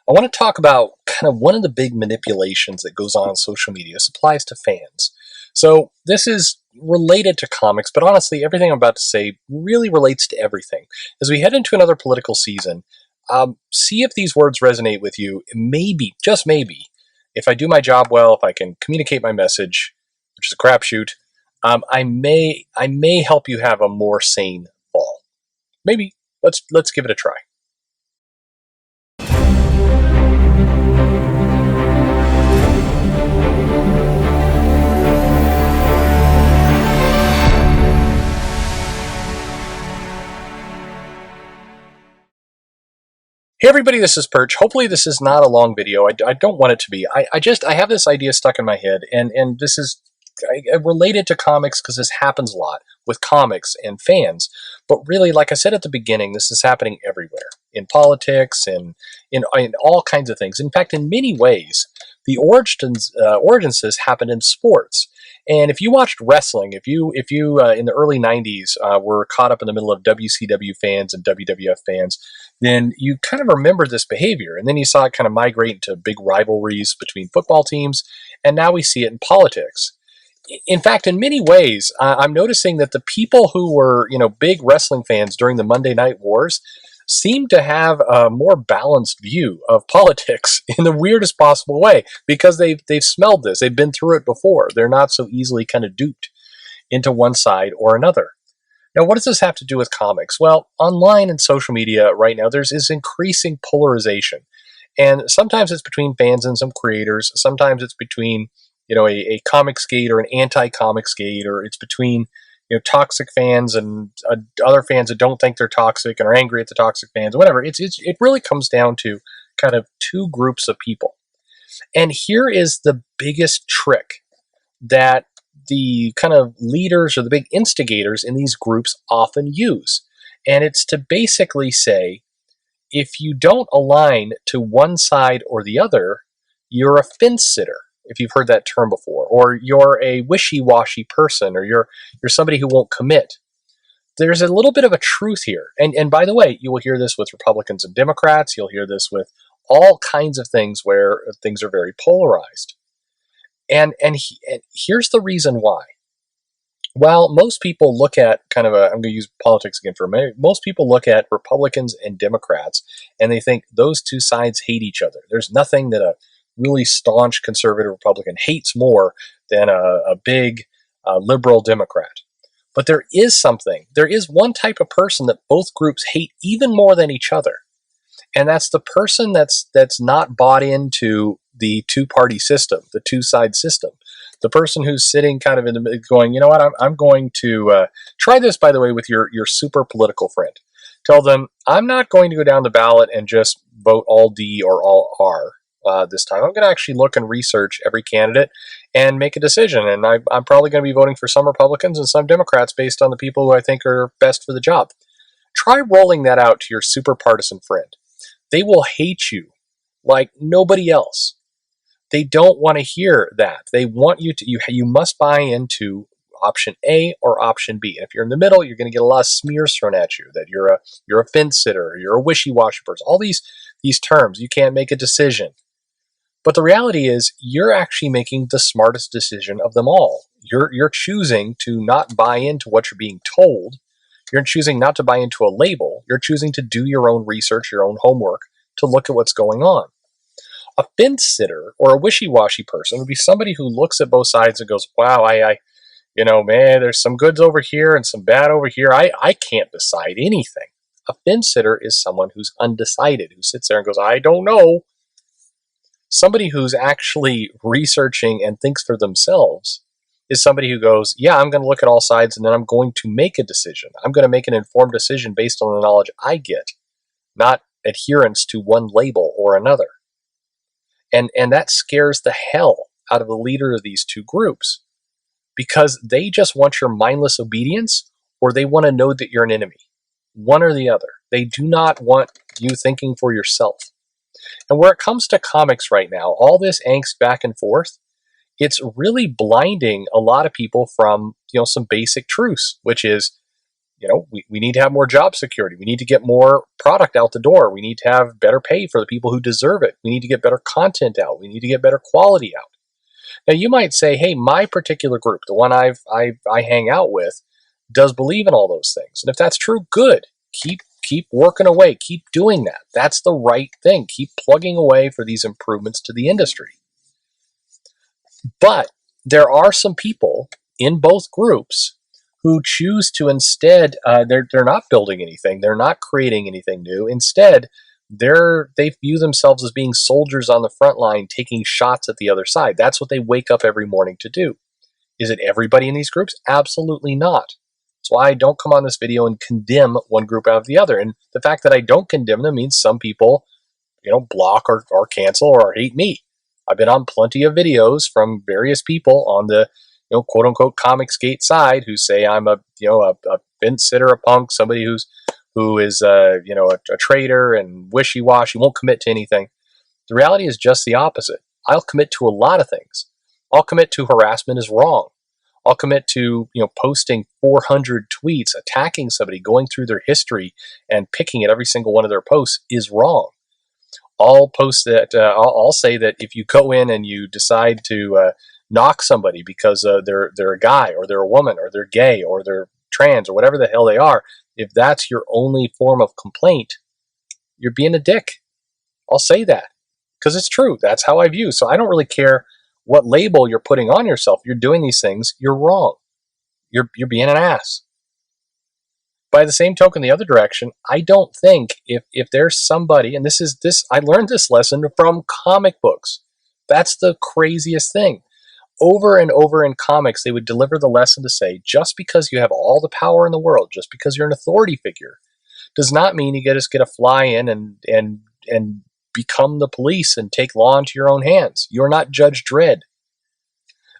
I want to talk about kind of one of the big manipulations that goes on social media. This applies to fans. So this is related to comics, but honestly, everything I'm about to say really relates to everything. As we head into another political season, see if these words resonate with you. Maybe, just maybe, if I do my job well, if I can communicate my message, which is a crapshoot, I may help you have a more sane fall. Maybe. Let's give it a try. Hey everybody, this is Perch. Hopefully this is not a long video. I don't want it to be. I have this idea stuck in my head, and this is related to comics because this happens a lot with comics and fans. But really, like I said at the beginning, this is happening everywhere, in politics and in all kinds of things. In fact, in many ways, the origins happen in sports. And if you watched wrestling, if you in the early '90s were caught up in the middle of WCW fans and WWF fans, then you kind of remember this behavior. And then you saw it kind of migrate into big rivalries between football teams. And now we see it in politics. In fact, in many ways, I'm noticing that the people who were, big wrestling fans during the Monday Night Wars seem to have a more balanced view of politics in the weirdest possible way because they've smelled this. They've been through it before. They're not so easily kind of duped into one side or another. Now, what does this have to do with comics? Well, online and social media right now, there's this increasing polarization. And sometimes it's between fans and some creators. Sometimes it's between, a comics gate or an anti-comics gate, or it's between, toxic fans and other fans that don't think they're toxic and are angry at the toxic fans, whatever. It really comes down to kind of two groups of people. And here is the biggest trick that the kind of leaders or the big instigators in these groups often use. And it's to basically say, if you don't align to one side or the other, you're a fence sitter, if you've heard that term before, or you're a wishy-washy person, or you're somebody who won't commit. There's a little bit of a truth here. And by the way, you will hear this with Republicans and Democrats. You'll hear this with all kinds of things where things are very polarized. And here's the reason why. Well, most people look at I'm going to use politics again for a minute. Most people look at Republicans and Democrats and they think those two sides hate each other. There's nothing that a really staunch conservative Republican hates more than a big liberal Democrat. But there is one type of person that both groups hate even more than each other. And that's the person that's not bought into the two-party system, the two-side system. The person who's sitting kind of in the middle going, you know what, I'm going to try this, by the way, with your super political friend. Tell them, I'm not going to go down the ballot and just vote all D or all R this time. I'm going to actually look and research every candidate and make a decision. And I'm probably going to be voting for some Republicans and some Democrats based on the people who I think are best for the job. Try rolling that out to your super partisan friend. They will hate you like nobody else. They don't want to hear that. They want you to, you must buy into option A or option B. And if you're in the middle, you're going to get a lot of smears thrown at you that you're a fence sitter, you're a wishy-washy person. All these terms, you can't make a decision. But the reality is you're actually making the smartest decision of them all. You're choosing to not buy into what you're being told. You're choosing not to buy into a label. You're choosing to do your own research, your own homework, to look at what's going on. A fence sitter or a wishy-washy person would be somebody who looks at both sides and goes, wow, man, there's some goods over here and some bad over here. I can't decide anything. A fence sitter is someone who's undecided, who sits there and goes, I don't know. Somebody who's actually researching and thinks for themselves is somebody who goes, yeah, I'm going to look at all sides and then I'm going to make a decision. I'm going to make an informed decision based on the knowledge I get, not adherence to one label or another. And that scares the hell out of the leader of these two groups because they just want your mindless obedience or they want to know that you're an enemy. One or the other. They do not want you thinking for yourself. And where it comes to comics right now, all this angst back and forth, it's really blinding a lot of people from, some basic truths, which is We need to have more job security. We need to get more product out the door. We need to have better pay for the people who deserve it. We need to get better content out. We need to get better quality out. Now, you might say, hey, my particular group, the one I hang out with, does believe in all those things. And if that's true, good. Keep working away. Keep doing that. That's the right thing. Keep plugging away for these improvements to the industry. But there are some people in both groups who choose to instead, they're not building anything. They're not creating anything new. Instead, they view themselves as being soldiers on the front line, taking shots at the other side. That's what they wake up every morning to do. Is it everybody in these groups? Absolutely not. That's why I don't come on this video and condemn one group out of the other. And the fact that I don't condemn them means some people, block or cancel or hate me. I've been on plenty of videos from various people on the, quote unquote Comicsgate side who say I'm a fence sitter, a punk, somebody who is a traitor and wishy-washy, won't commit to anything. The reality is just the opposite. I'll commit to a lot of things. I'll commit to harassment is wrong. I'll commit to posting 400 tweets, attacking somebody, going through their history and picking at every single one of their posts is wrong. I'll post that. I'll say that if you go in and you decide to knock somebody because they're a guy or they're a woman or they're gay or they're trans or whatever the hell they are, if that's your only form of complaint, you're being a dick. I'll say that because it's true. That's how I view. So I don't really care what label you're putting on yourself. You're doing these things. You're wrong. You're being an ass. By the same token, the other direction, I don't think if there's somebody, and I learned this lesson from comic books. That's the craziest thing. Over and over in comics, they would deliver the lesson to say, just because you have all the power in the world, just because you're an authority figure, does not mean you just get to fly in and become the police and take law into your own hands. You're not Judge Dredd.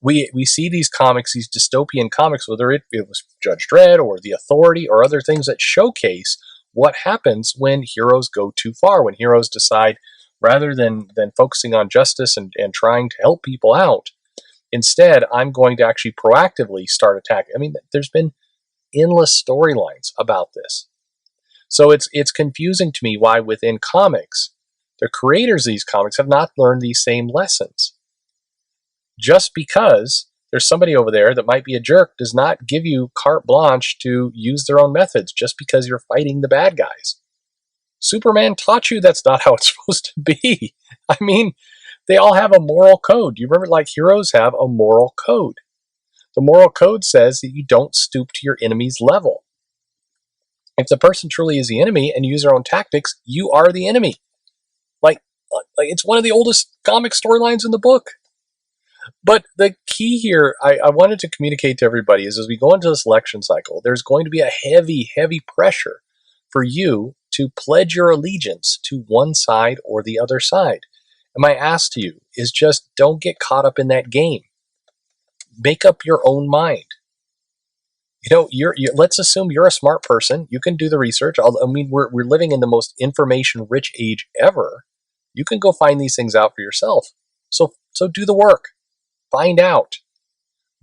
We see these comics, these dystopian comics, whether it was Judge Dredd or The Authority or other things that showcase what happens when heroes go too far, when heroes decide, rather than focusing on justice and trying to help people out, instead, I'm going to actually proactively start attacking. I mean, there's been endless storylines about this. So it's confusing to me why within comics, the creators of these comics have not learned these same lessons. Just because there's somebody over there that might be a jerk does not give you carte blanche to use their own methods just because you're fighting the bad guys. Superman taught you that's not how it's supposed to be. I mean, they all have a moral code. You remember, heroes have a moral code. The moral code says that you don't stoop to your enemy's level. If the person truly is the enemy and you use their own tactics, you are the enemy. It's one of the oldest comic storylines in the book. But the key here, I wanted to communicate to everybody, is as we go into this election cycle, there's going to be a heavy, heavy pressure for you to pledge your allegiance to one side or the other side. And my ask to you is just don't get caught up in that game. Make up your own mind. Let's assume you're a smart person. You can do the research. I mean, we're living in the most information-rich age ever. You can go find these things out for yourself. So do the work. Find out.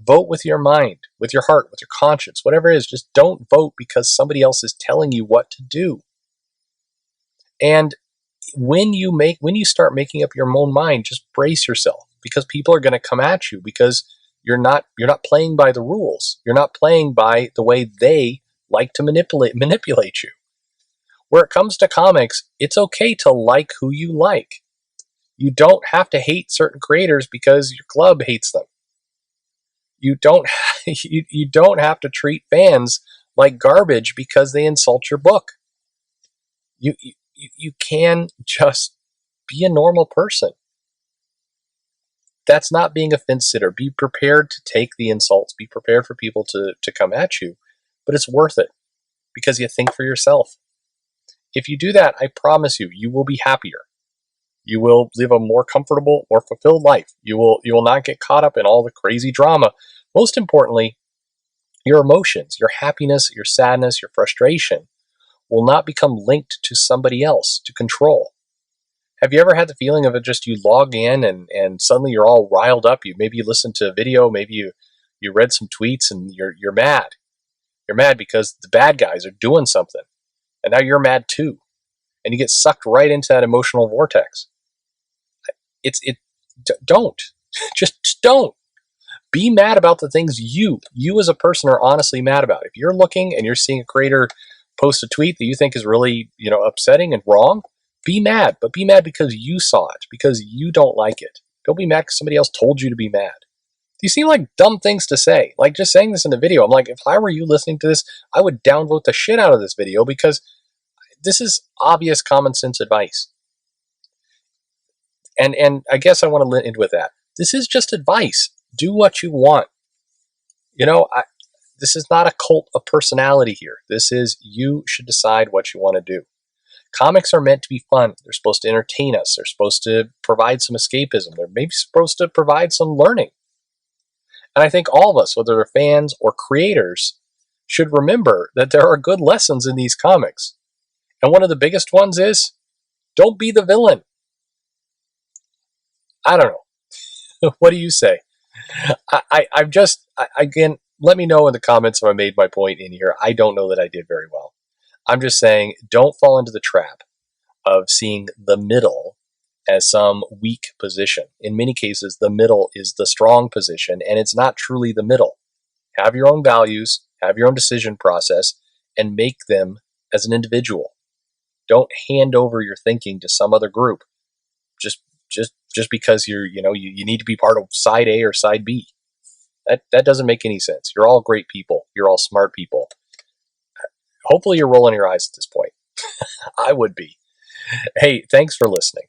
Vote with your mind, with your heart, with your conscience, whatever it is. Just don't vote because somebody else is telling you what to do. And when you start making up your own mind, just brace yourself, because people are going to come at you because you're not playing by the rules. You're not playing by the way they like to manipulate you. Where it comes to comics, it's okay to like who you like. You don't have to hate certain creators because your club hates them. You don't have to treat fans like garbage because they insult your book. You can just be a normal person. That's not being a fence sitter. Be prepared to take the insults. Be prepared for people to come at you. But it's worth it because you think for yourself. If you do that, I promise you, you will be happier. You will live a more comfortable, more fulfilled life. You will not get caught up in all the crazy drama. Most importantly, your emotions, your happiness, your sadness, your frustration will not become linked to somebody else to control. Have you ever had the feeling of it just you log in and suddenly you're all riled up? Maybe you listened to a video, maybe you read some tweets and you're mad. You're mad because the bad guys are doing something, and now you're mad too, and you get sucked right into that emotional vortex. Don't just don't be mad about the things you as a person are honestly mad about. If you're looking and you're seeing a creator post a tweet that you think is really, upsetting and wrong, be mad, but be mad because you saw it, because you don't like it. Don't be mad because somebody else told you to be mad. These seem like dumb things to say. Like just saying this in the video, I'm like, if I were you listening to this, I would downvote the shit out of this video because this is obvious common sense advice. And I guess I want to end with that. This is just advice. Do what you want. This is not a cult of personality here. This is you should decide what you want to do. Comics are meant to be fun. They're supposed to entertain us. They're supposed to provide some escapism. They're maybe supposed to provide some learning. And I think all of us, whether they're fans or creators, should remember that there are good lessons in these comics. And one of the biggest ones is, don't be the villain. I don't know. What do you say? Again, let me know in the comments if I made my point in here. I don't know that I did very well. I'm just saying, don't fall into the trap of seeing the middle as some weak position. In many cases, the middle is the strong position, and it's not truly the middle. Have your own values, have your own decision process, and make them as an individual. Don't hand over your thinking to some other group just because you need to be part of side A or side B. That doesn't make any sense. You're all great people. You're all smart people. Hopefully you're rolling your eyes at this point. I would be. Hey, thanks for listening.